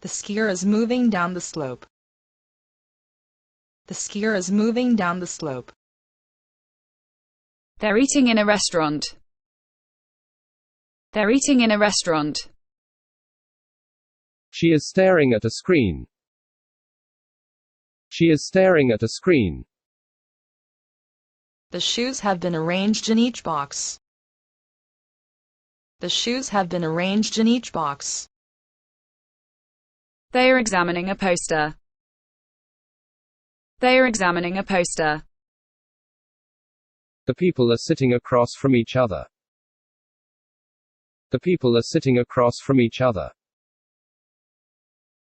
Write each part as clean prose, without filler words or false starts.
The skier is moving down the slope. The skier is moving down the slope. They're eating in a restaurant. They're eating in a restaurant. She is staring at a screen. She is staring at a screen. The shoes have been arranged in each box. The shoes have been arranged in each box. They are examining a poster. They are examining a poster. The people are sitting across from each other. The people are sitting across from each other.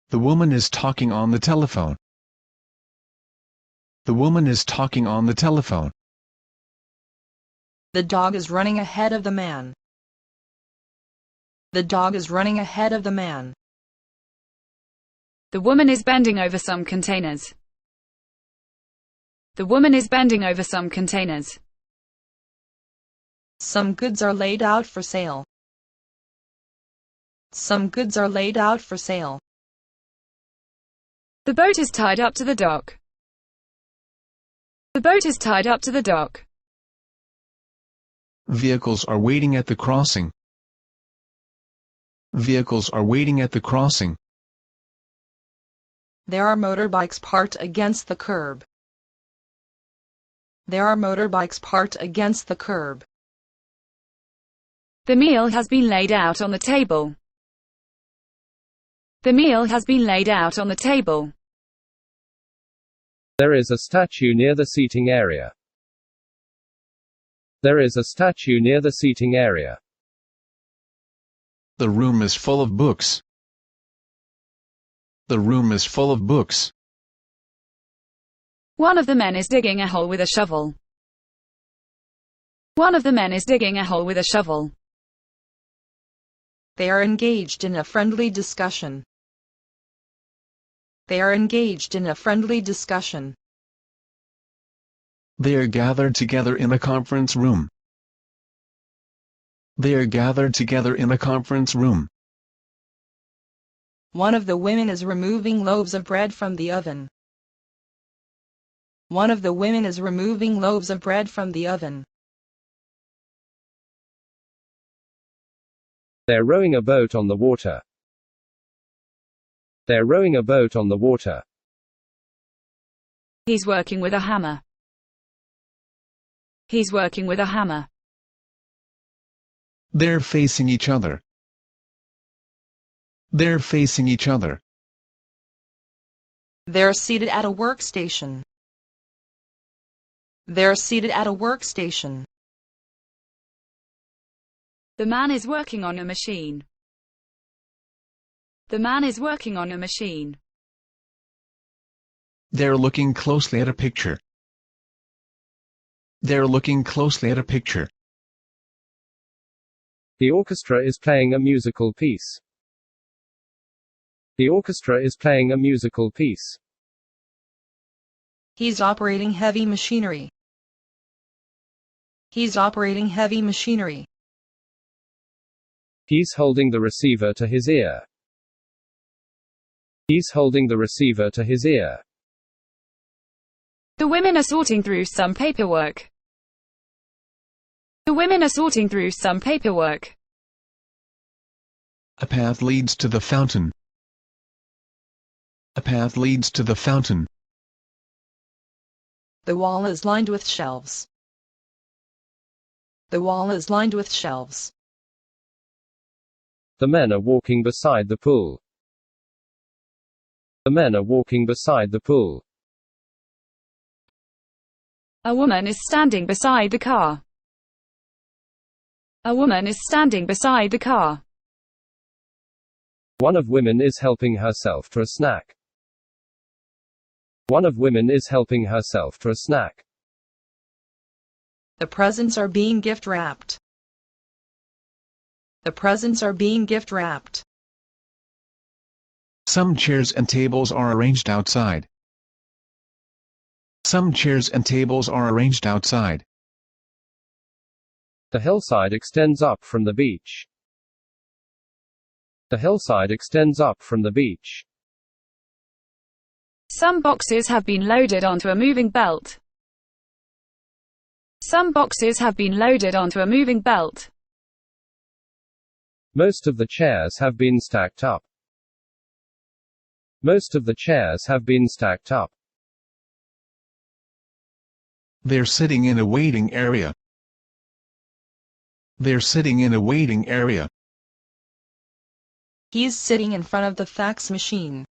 The woman is talking on the telephone. The woman is talking on the telephone. The dog is running ahead of the man. The dog is running ahead of the man. The woman is bending over some containers. The woman is bending over some containers. Some goods are laid out for sale. Some goods are laid out for sale. The boat is tied up to the dock. The boat is tied up to the dock. Vehicles are waiting at the crossing. Vehicles are waiting at the crossing. There are motorbikes parked against the curb. There are motorbikes parked against the curb. The meal has been laid out on the table. The meal has been laid out on the table. There is a statue near the seating area. There is a statue near the seating area. The room is full of books. The room is full of books. One of the men is digging a hole with a shovel. One of the men is digging a hole with a shovel. They are engaged in a friendly discussion. They are engaged in a friendly discussion. They are gathered together in a conference room. They are gathered together in a conference room. One of the women is removing loaves of bread from the oven. One of the women is removing loaves of bread from the oven. They're rowing a boat on the water. They're rowing a boat on the water. He's working with a hammer. He's working with a hammer. They're facing each other. They're facing each other. They're seated at a workstation. They're seated at a workstation. The man is working on a machine. The man is working on a machine. They're looking closely at a picture. They're looking closely at a picture. The orchestra is playing a musical piece. The orchestra is playing a musical piece. He's operating heavy machinery. He's operating heavy machinery. He's holding the receiver to his ear. He's holding the receiver to his ear. The women are sorting through some paperwork. The women are sorting through some paperwork. A path leads to the fountain. A path leads to the fountain. The wall is lined with shelves. The wall is lined with shelves. The men are walking beside the pool. The men are walking beside the pool. A woman is standing beside the car. A woman is standing beside the car. One of women is helping herself to a snack. One of women is helping herself to a snack. The presents are being gift wrapped. The presents are being gift wrapped. Some chairs and tables are arranged outside. Some chairs and tables are arranged outside. The hillside extends up from the beach. The hillside extends up from the beach. Some boxes have been loaded onto a moving belt. Some boxes have been loaded onto a moving belt. Most of the chairs have been stacked up. Most of the chairs have been stacked up. They're sitting in a waiting area. They're sitting in a waiting area. He's sitting in front of the fax machine.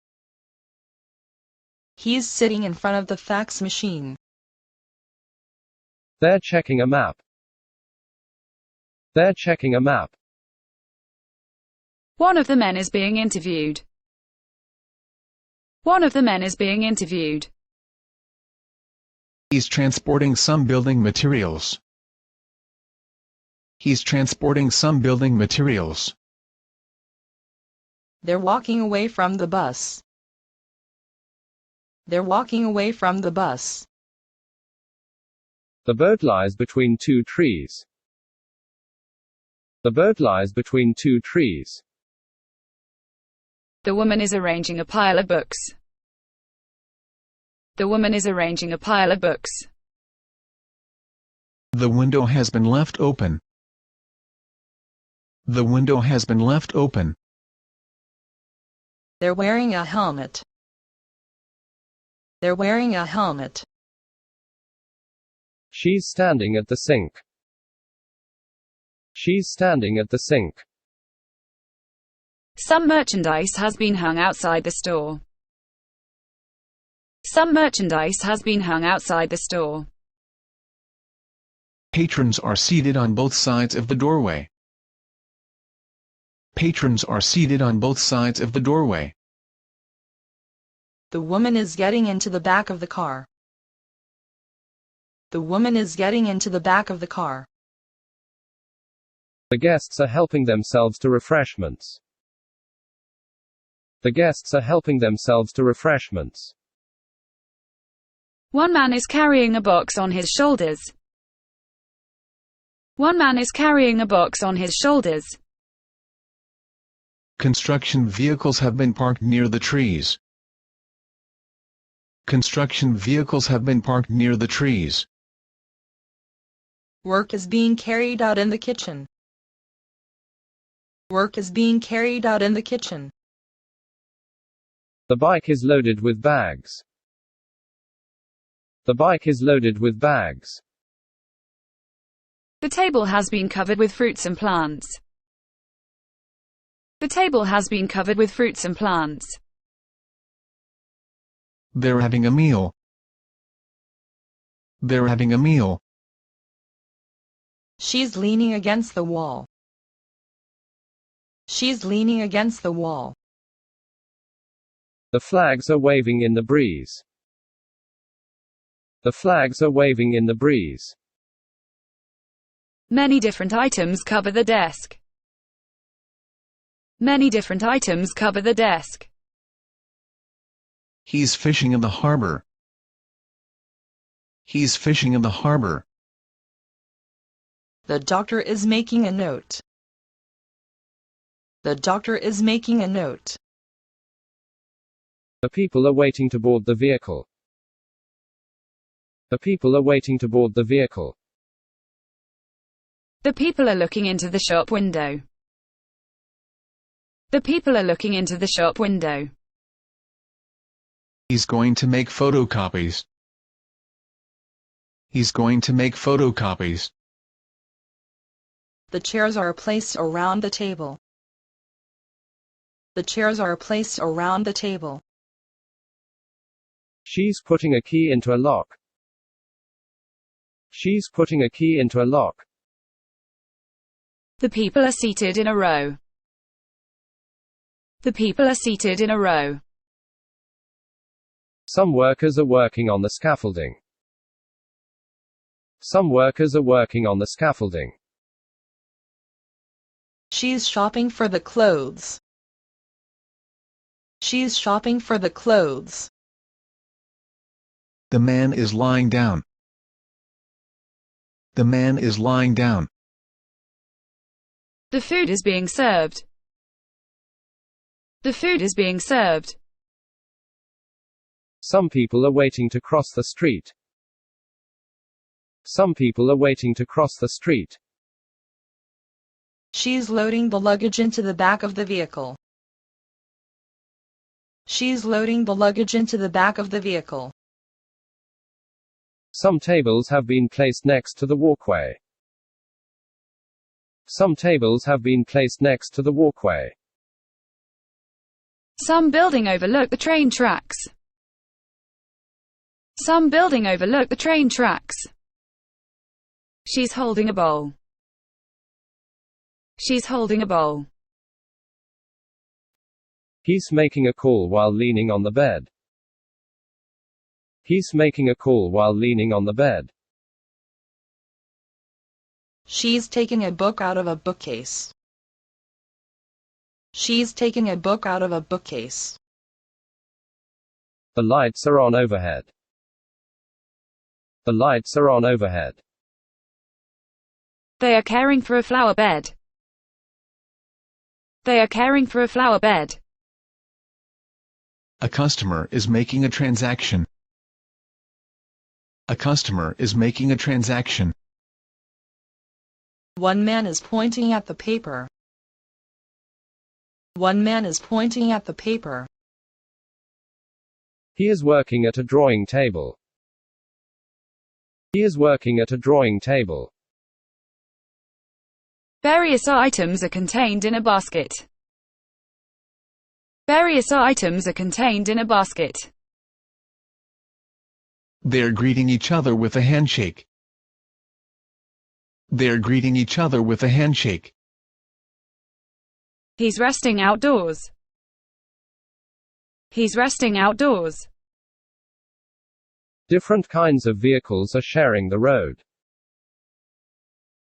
He's sitting in front of the fax machine. They're checking a map. They're checking a map. One of the men is being interviewed. One of the men is being interviewed. He's transporting some building materials. He's transporting some building materials. They're walking away from the bus. They're walking away from the bus. The boat lies between two trees. The boat lies between two trees. The woman is arranging a pile of books. The woman is arranging a pile of books. The window has been left open. The window has been left open. They're wearing a helmet. They're wearing a helmet. She's standing at the sink. She's standing at the sink. Some merchandise has been hung outside the store. Some merchandise has been hung outside the store. Patrons are seated on both sides of the doorway. Patrons are seated on both sides of the doorway. The woman is getting into the back of the car. The woman is getting into the back of the car. The guests are helping themselves to refreshments. The guests are helping themselves to refreshments. One man is carrying a box on his shoulders. One man is carrying a box on his shoulders. Construction vehicles have been parked near the trees. Construction vehicles have been parked near the trees. Work is being carried out in the kitchen. Work is being carried out in the kitchen. The bike is loaded with bags. The bike is loaded with bags. The table has been covered with fruits and plants. The table has been covered with fruits and plants. They're having a meal. They're having a meal. She's leaning against the wall. She's leaning against the wall. The flags are waving in the breeze. The flags are waving in the breeze. Many different items cover the desk. Many different items cover the desk. He's fishing in the harbor. He's fishing in the harbor. The doctor is making a note. The doctor is making a note. The people are waiting to board the vehicle. The people are waiting to board the vehicle. The people are looking into the shop window. The people are looking into the shop window. He's going to make photocopies. He's going to make photocopies. The chairs are placed around the table. The chairs are placed around the table. She's putting a key into a lock. She's putting a key into a lock. The people are seated in a row. The people are seated in a row. Some workers are working on the scaffolding. Some workers are working on the scaffolding. She's shopping for the clothes. She's shopping for the clothes. The man is lying down. The man is lying down. The food is being served. The food is being served. Some people are waiting to cross the street. Some people are waiting to cross the street. She's loading the luggage into the back of the vehicle. She's loading the luggage into the back of the vehicle. Some tables have been placed next to the walkway. Some tables have been placed next to the walkway. Some building overlook the train tracks. Some building overlook the train tracks. She's holding a bowl. She's holding a bowl. He's making a call while leaning on the bed. He's making a call while leaning on the bed. She's taking a book out of a bookcase. She's taking a book out of a bookcase. The lights are on overhead. The lights are on overhead. They are caring for a flower bed. They are caring for a flower bed. A customer is making a transaction. A customer is making a transaction. One man is pointing at the paper. One man is pointing at the paper. He is working at a drawing table. He is working at a drawing table. Various items are contained in a basket. Various items are contained in a basket. They're greeting each other with a handshake. They're greeting each other with a handshake. He's resting outdoors. He's resting outdoors. Different kinds of vehicles are sharing the road.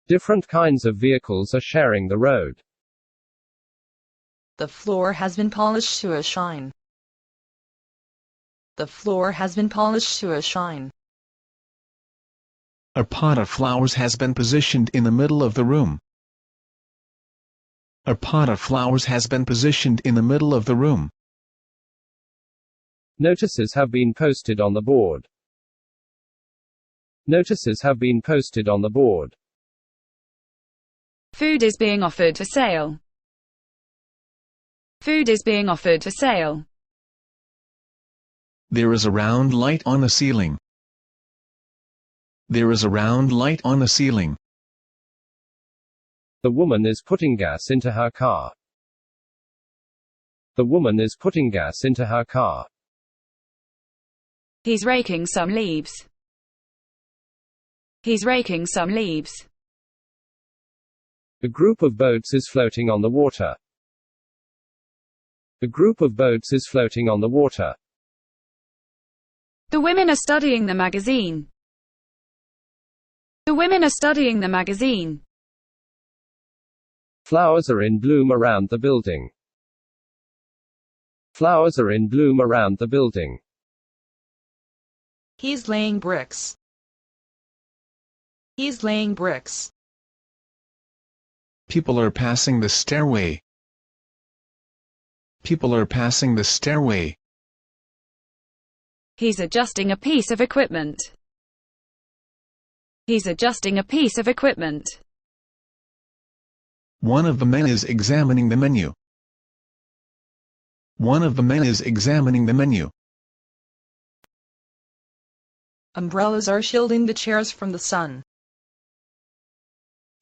Different kinds of vehicles are sharing the road. The floor has been polished to a shine. The floor has been polished to a shine. A pot of flowers has been positioned in the middle of the room. A pot of flowers has been positioned in the middle of the room. Notices have been posted on the board. Notices have been posted on the board. Food is being offered for sale. Food is being offered for sale. There is a round light on the ceiling. There is a round light on the ceiling. The woman is putting gas into her car. The woman is putting gas into her car. He's raking some leaves. He's raking some leaves. A group of boats is floating on the water. A group of boats is floating on the water. The women are studying the magazine. The women are studying the magazine. Flowers are in bloom around the building. Flowers are in bloom around the building. He's laying bricks. He's laying bricks. People are passing the stairway. People are passing the stairway. He's adjusting a piece of equipment. He's adjusting a piece of equipment. One of the men is examining the menu. One of the men is examining the menu. Umbrellas are shielding the chairs from the sun.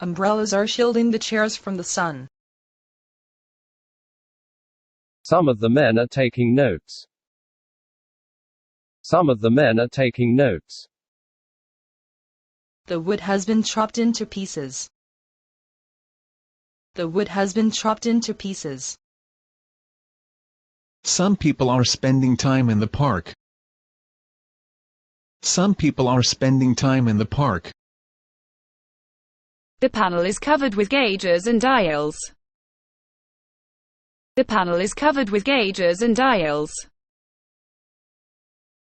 Umbrellas are shielding the chairs from the sun. Some of the men are taking notes. Some of the men are taking notes. The wood has been chopped into pieces. The wood has been chopped into pieces. Some people are spending time in the park. Some people are spending time in the park. The panel is covered with gauges and dials. The panel is covered with gauges and dials.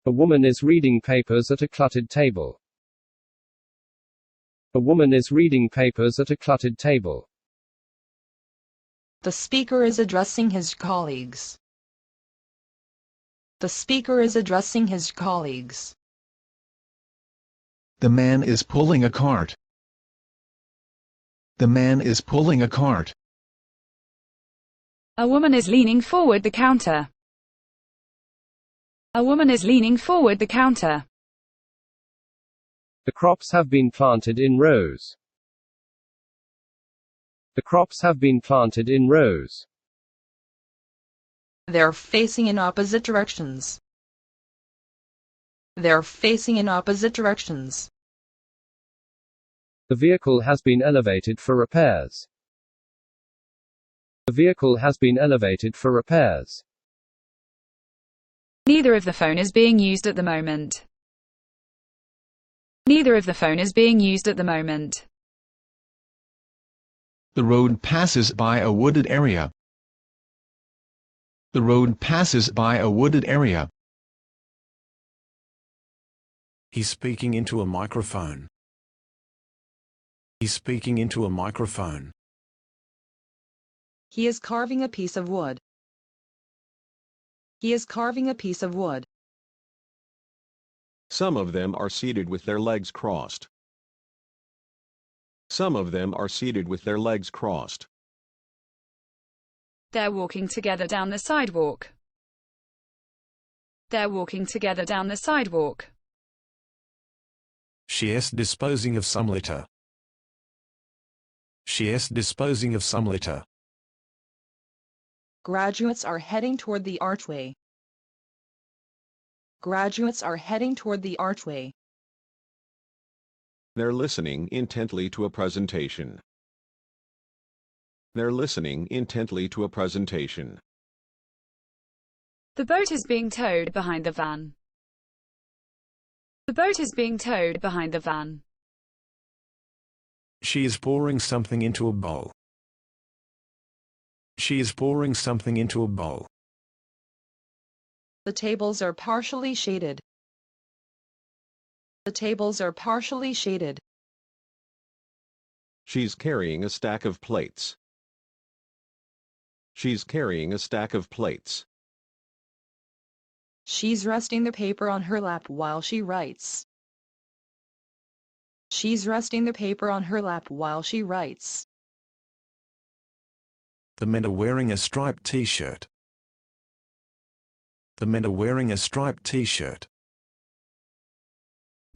A woman is reading papers at a cluttered table. A woman is reading papers at a cluttered table. The speaker is addressing his colleagues. The speaker is addressing his colleagues. The man is pulling a cart. The man is pulling a cart. A woman is leaning forward the counter. A woman is leaning forward the counter. The crops have been planted in rows. The crops have been planted in rows. They're facing in opposite directions. They're facing in opposite directions. The vehicle has been elevated for repairs. The vehicle has been elevated for repairs. Neither of the phone is being used at the moment. Neither of the phone is being used at the moment. The road passes by a wooded area. The road passes by a wooded area. He's speaking into a microphone. He's speaking into a microphone. He is carving a piece of wood. He is carving a piece of wood. Some of them are seated with their legs crossed. Some of them are seated with their legs crossed. They're walking together down the sidewalk. They're walking together down the sidewalk. She is disposing of some litter. She is disposing of some litter. Graduates are heading toward the archway. Graduates are heading toward the archway. They're listening intently to a presentation. They're listening intently to a presentation. The boat is being towed behind the van. The boat is being towed behind the van. She is pouring something into a bowl. She is pouring something into a bowl. The tables are partially shaded. The tables are partially shaded. She's carrying a stack of plates. She's carrying a stack of plates. She's resting the paper on her lap while she writes. She's resting the paper on her lap while she writes. The men are wearing a striped t-shirt. The men are wearing a striped t-shirt.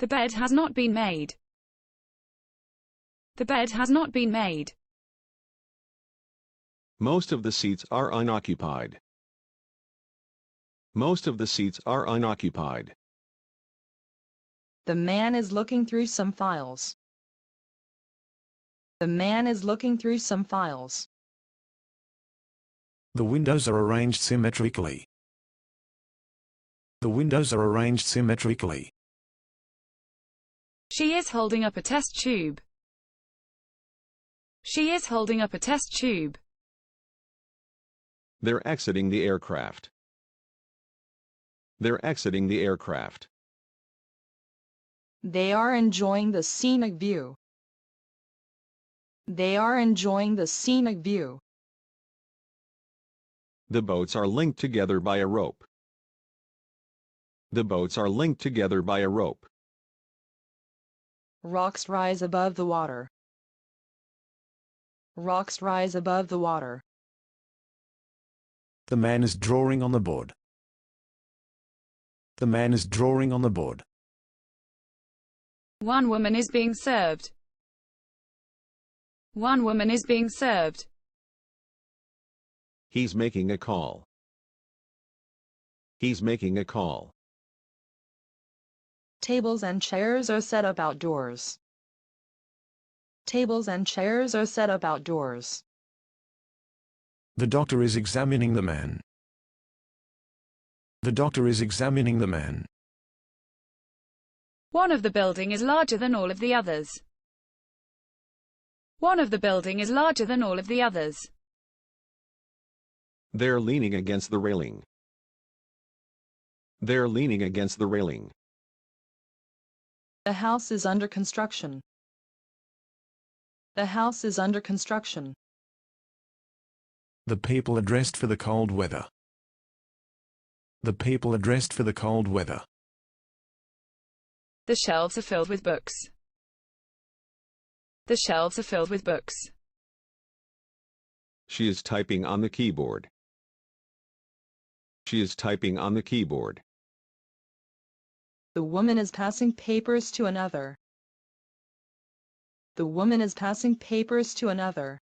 The bed has not been made. The bed has not been made. Most of the seats are unoccupied. Most of the seats are unoccupied. The man is looking through some files. The man is looking through some files. The windows are arranged symmetrically. The windows are arranged symmetrically. She is holding up a test tube. She is holding up a test tube. They're exiting the aircraft. They're exiting the aircraft. They are enjoying the scenic view. They are enjoying the scenic view. The boats are linked together by a rope. The boats are linked together by a rope. Rocks rise above the water. Rocks rise above the water. The man is drawing on the board. The man is drawing on the board. One woman is being served. One woman is being served. He's making a call. He's making a call. Tables and chairs are set up outdoors. Tables and chairs are set up outdoors. The doctor is examining the man. The doctor is examining the man. One of the building is larger than all of the others. One of the building is larger than all of the others. They're leaning against the railing. They're leaning against the railing. The house is under construction. The house is under construction. The people are dressed for the cold weather. The people are dressed for the cold weather. The shelves are filled with books. The shelves are filled with books. She is typing on the keyboard. She is typing on the keyboard. The woman is passing papers to another. The woman is passing papers to another.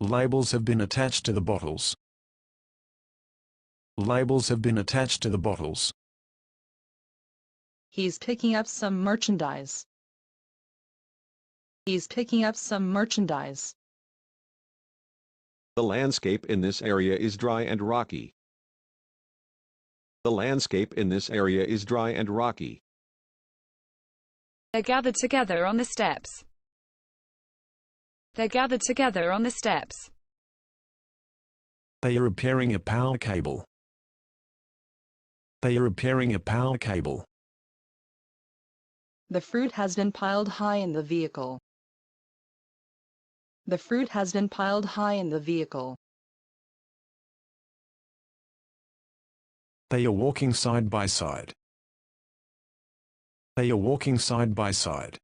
Labels have been attached to the bottles. Labels have been attached to the bottles. He's picking up some merchandise. He's picking up some merchandise. The landscape in this area is dry and rocky. The landscape in this area is dry and rocky. They're gathered together on the steps. They're gathered together on the steps. They are repairing a power cable. They are repairing a power cable. The fruit has been piled high in the vehicle. The fruit has been piled high in the vehicle. They are walking side by side. They are walking side by side.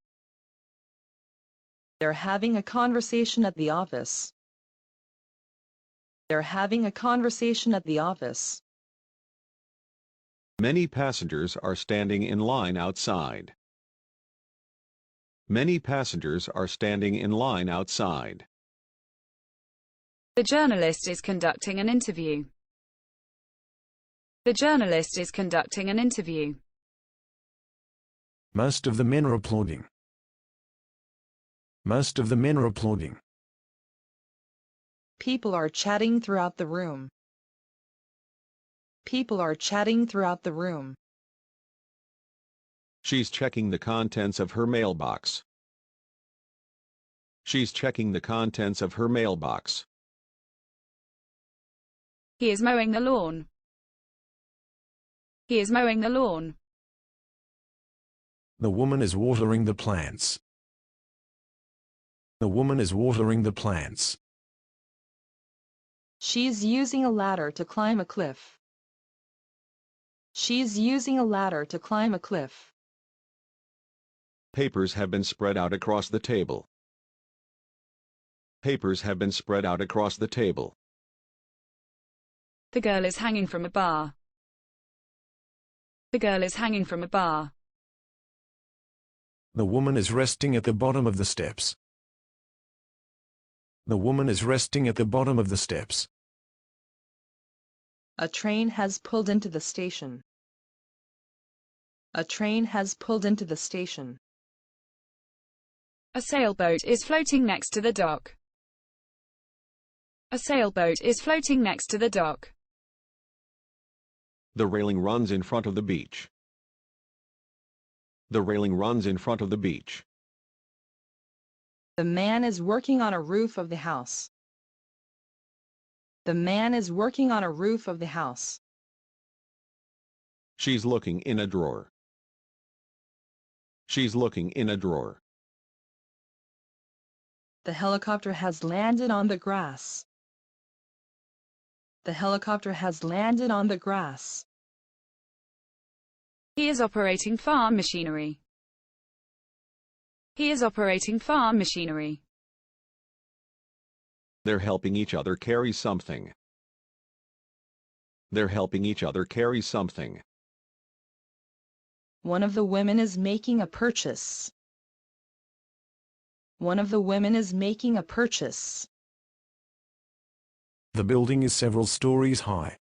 They're having a conversation at the office. They're having a conversation at the office. Many passengers are standing in line outside. Many passengers are standing in line outside. The journalist is conducting an interview. The journalist is conducting an interview. Most of the men are applauding. Most of the men are applauding. People are chatting throughout the room. People are chatting throughout the room. She's checking the contents of her mailbox. She's checking the contents of her mailbox. He is mowing the lawn. He is mowing the lawn. The woman is watering the plants. The woman is watering the plants. She's using a ladder to climb a cliff. She's using a ladder to climb a cliff. Papers have been spread out across the table. Papers have been spread out across the table. The girl is hanging from a bar. The girl is hanging from a bar. The woman is resting at the bottom of the steps. The woman is resting at the bottom of the steps. A train has pulled into the station. A train has pulled into the station. A sailboat is floating next to the dock. A sailboat is floating next to the dock. The railing runs in front of the beach. The railing runs in front of the beach. The man is working on a roof of the house. The man is working on a roof of the house. She's looking in a drawer. She's looking in a drawer. The helicopter has landed on the grass. The helicopter has landed on the grass. He is operating farm machinery. He is operating farm machinery. They're helping each other carry something. They're helping each other carry something. One of the women is making a purchase. One of the women is making a purchase. The building is several stories high.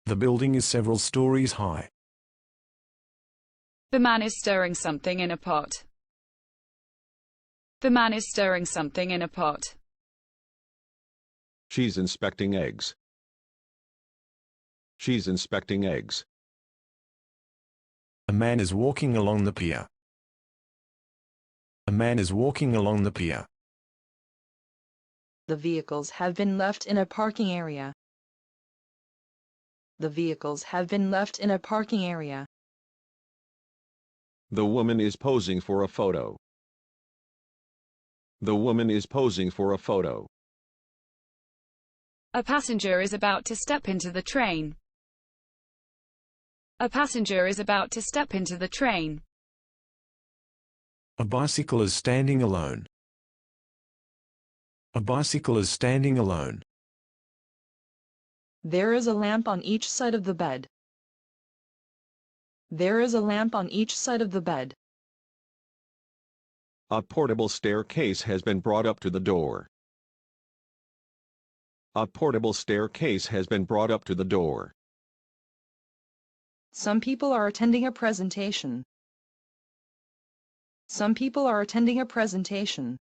The building is several stories high. The man is stirring something in a pot. The man is stirring something in a pot. She's inspecting eggs. She's inspecting eggs. A man is walking along the pier. A man is walking along the pier. The vehicles have been left in a parking area. The vehicles have been left in a parking area. The woman is posing for a photo. The woman is posing for a photo. A passenger is about to step into the train. A passenger is about to step into the train. A bicycle is standing alone. A bicycle is standing alone. There is a lamp on each side of the bed. There is a lamp on each side of the bed. A portable staircase has been brought up to the door. A portable staircase has been brought up to the door. Some people are attending a presentation. Some people are attending a presentation.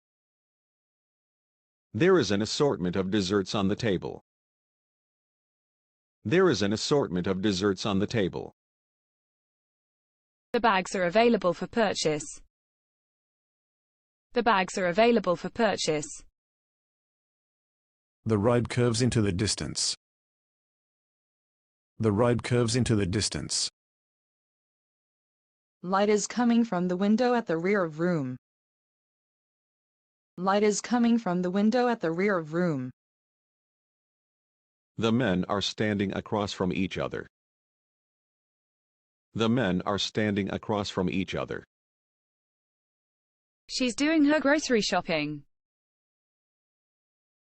There is an assortment of desserts on the table. There is an assortment of desserts on the table. The bags are available for purchase. The bags are available for purchase. The road curves into the distance. The road curves into the distance. Light is coming from the window at the rear of room. Light is coming from the window at the rear of room. The men are standing across from each other. The men are standing across from each other. She's doing her grocery shopping.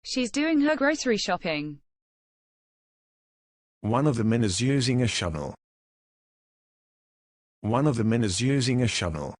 She's doing her grocery shopping. One of the men is using a shovel. One of the men is using a shovel.